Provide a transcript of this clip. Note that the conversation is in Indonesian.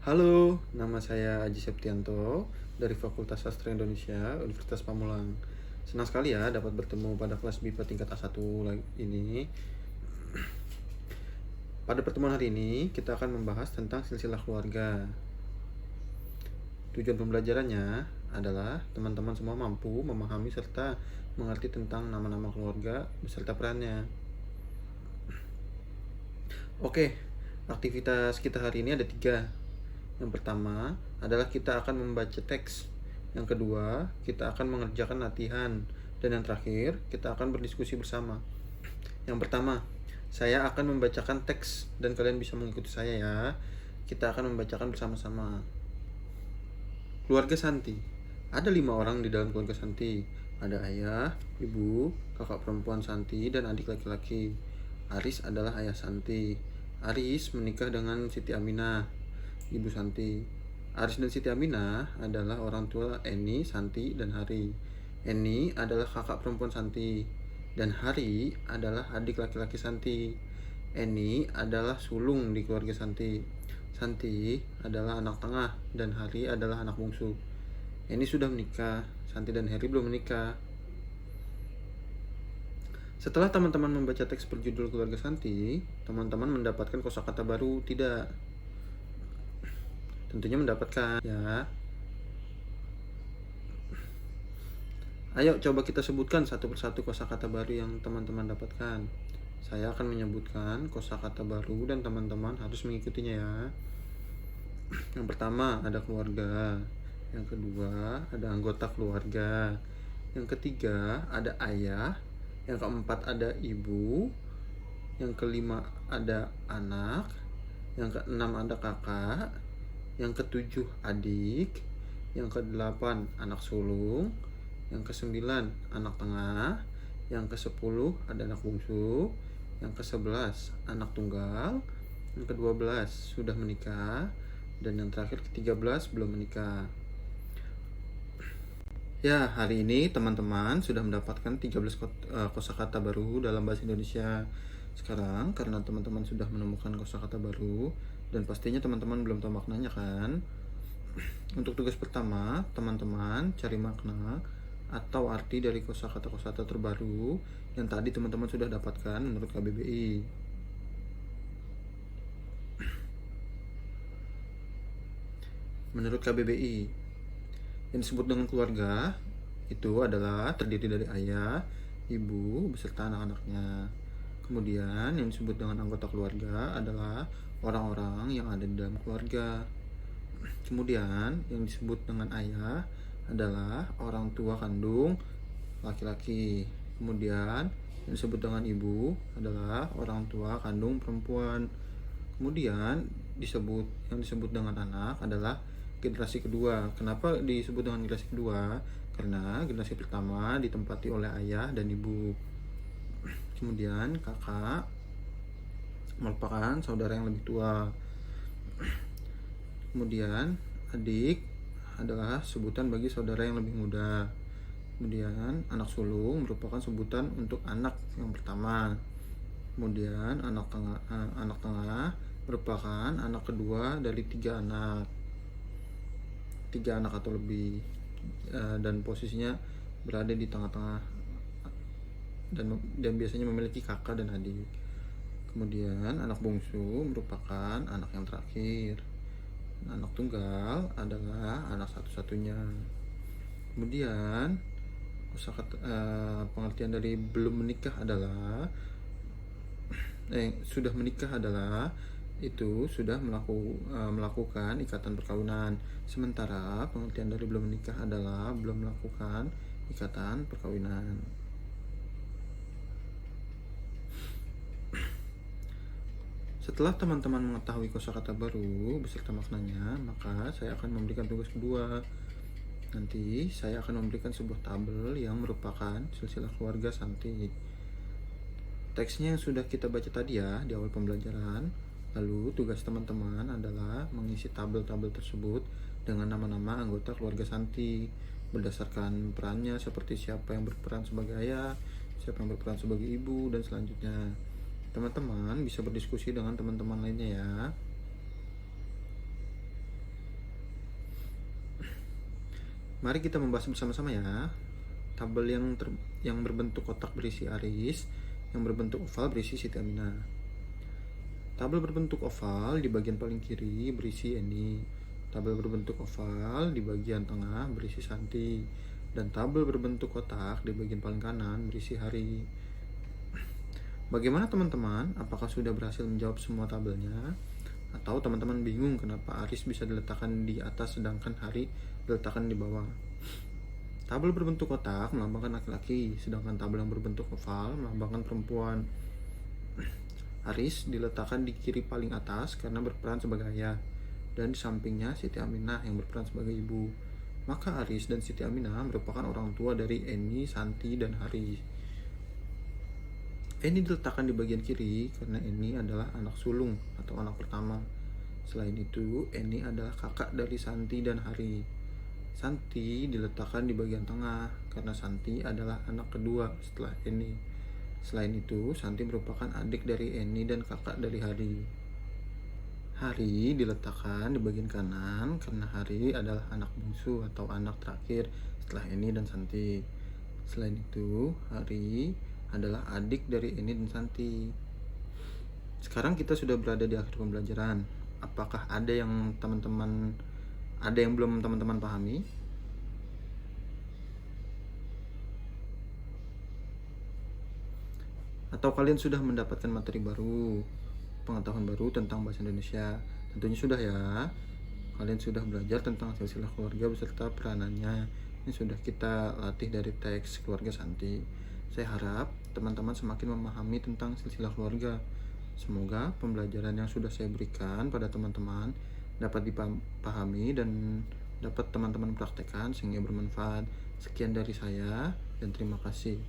Halo, nama saya Aji Septianto dari Fakultas Sastra Indonesia, Universitas Pamulang. Senang sekali ya dapat bertemu pada kelas BIPA tingkat A1 ini. Pada pertemuan hari ini, kita akan membahas tentang silsilah keluarga. Tujuan pembelajarannya adalah teman-teman semua mampu memahami serta mengerti tentang nama-nama keluarga beserta perannya. Oke, aktivitas kita hari ini ada 3. Yang pertama adalah kita akan membaca teks. Yang kedua, kita akan mengerjakan latihan. Dan yang terakhir, kita akan berdiskusi bersama. Yang pertama, saya akan membacakan teks dan kalian bisa mengikuti saya ya. Kita akan membacakan bersama-sama. Keluarga Santi. Ada 5 orang di dalam keluarga Santi. Ada ayah, ibu, kakak perempuan Santi, dan adik laki-laki. Aris adalah ayah Santi. Aris menikah dengan Siti Aminah, Ibu Santi. Aris dan Siti Aminah adalah orang tua Eni, Santi, dan Hari. Eni adalah kakak perempuan Santi, dan Hari adalah adik laki-laki Santi. Eni adalah sulung di keluarga Santi. Santi adalah anak tengah, dan Hari adalah anak bungsu. Eni sudah menikah, Santi dan Hari belum menikah. Setelah teman-teman membaca teks berjudul Keluarga Santi, teman-teman mendapatkan kosakata baru tidak? Tentunya mendapatkan ya. Ayo coba kita sebutkan satu persatu kosakata baru yang teman-teman dapatkan. Saya akan menyebutkan kosakata baru dan teman-teman harus mengikutinya ya. Yang pertama ada keluarga. Yang kedua ada anggota keluarga. Yang ketiga ada ayah. Yang keempat ada ibu. Yang kelima ada anak. Yang keenam ada kakak. Yang ketujuh adik. Yang kedelapan anak sulung. Yang kesembilan anak tengah. Yang kesepuluh ada anak bungsu. Yang kesebelas anak tunggal. Yang kedua belas sudah menikah. Dan yang terakhir ke-13 belum menikah. Ya, hari ini teman-teman sudah mendapatkan 13 kosakata baru dalam bahasa Indonesia. Sekarang karena teman-teman sudah menemukan kosakata baru dan pastinya teman-teman belum tahu maknanya kan? Untuk tugas pertama, teman-teman cari makna atau arti dari kosakata-kosakata terbaru yang tadi teman-teman sudah dapatkan menurut KBBI. Menurut KBBI, yang disebut dengan keluarga itu adalah terdiri dari ayah, ibu, beserta anak-anaknya. Kemudian yang disebut dengan anggota keluarga adalah orang-orang yang ada di dalam keluarga. Kemudian yang disebut dengan ayah adalah orang tua kandung laki-laki. Kemudian yang disebut dengan ibu adalah orang tua kandung perempuan. Kemudian yang disebut dengan anak adalah generasi kedua. Kenapa disebut dengan generasi kedua? Karena generasi pertama ditempati oleh ayah dan ibu. Kemudian kakak merupakan saudara yang lebih tua. Kemudian adik adalah sebutan bagi saudara yang lebih muda. Kemudian anak sulung merupakan sebutan untuk anak yang pertama. Kemudian anak tengah merupakan anak kedua dari 3 anak atau lebih, dan posisinya berada di tengah-tengah dan biasanya memiliki kakak dan adik. Kemudian anak bungsu merupakan anak yang terakhir. Anak tunggal adalah anak satu-satunya. Kemudian pengertian dari belum menikah adalah sudah menikah adalah itu sudah melakukan ikatan perkawinan. Sementara pengertian dari belum menikah adalah belum melakukan ikatan perkawinan. Setelah teman-teman mengetahui kosakata baru beserta maknanya, maka saya akan memberikan tugas kedua. Nanti saya akan memberikan sebuah tabel yang merupakan silsilah keluarga Santi. Teksnya yang sudah kita baca tadi ya di awal pembelajaran. Lalu tugas teman-teman adalah mengisi tabel-tabel tersebut dengan nama-nama anggota keluarga Santi berdasarkan perannya, seperti siapa yang berperan sebagai ayah, siapa yang berperan sebagai ibu, dan selanjutnya. Teman-teman bisa berdiskusi dengan teman-teman lainnya ya. Mari kita membahas bersama-sama ya. Tabel yang berbentuk kotak berisi Aris, yang berbentuk oval berisi Siti Aminah. Tabel berbentuk oval di bagian paling kiri berisi Eni. Tabel berbentuk oval di bagian tengah berisi Santi. Dan tabel berbentuk kotak di bagian paling kanan berisi Hari. Bagaimana teman-teman? Apakah sudah berhasil menjawab semua tabelnya? Atau teman-teman bingung kenapa Aris bisa diletakkan di atas sedangkan Hari diletakkan di bawah? Tabel berbentuk kotak melambangkan laki-laki, sedangkan tabel yang berbentuk oval melambangkan perempuan. Aris diletakkan di kiri paling atas karena berperan sebagai ayah, dan di sampingnya Siti Aminah yang berperan sebagai ibu. Maka Aris dan Siti Aminah merupakan orang tua dari Eni, Santi, dan Hari. Eni diletakkan di bagian kiri karena Eni adalah anak sulung atau anak pertama. Selain itu, Eni adalah kakak dari Santi dan Hari. Santi diletakkan di bagian tengah karena Santi adalah anak kedua setelah Eni. Selain itu, Santi merupakan adik dari Eni dan kakak dari Hari. Hari diletakkan di bagian kanan karena Hari adalah anak bungsu atau anak terakhir setelah Eni dan Santi. Selain itu, Hari adalah adik dari Eni dan Santi. Sekarang kita sudah berada di akhir pembelajaran. Apakah ada yang belum teman-teman pahami? Atau kalian sudah mendapatkan materi baru, pengetahuan baru tentang bahasa Indonesia? Tentunya sudah ya. Kalian sudah belajar tentang silsilah keluarga beserta peranannya. Ini sudah kita latih dari teks keluarga Santi. Saya harap teman-teman semakin memahami tentang silsilah keluarga. Semoga pembelajaran yang sudah saya berikan pada teman-teman dapat dipahami dan dapat teman-teman praktekkan sehingga bermanfaat. Sekian dari saya dan terima kasih.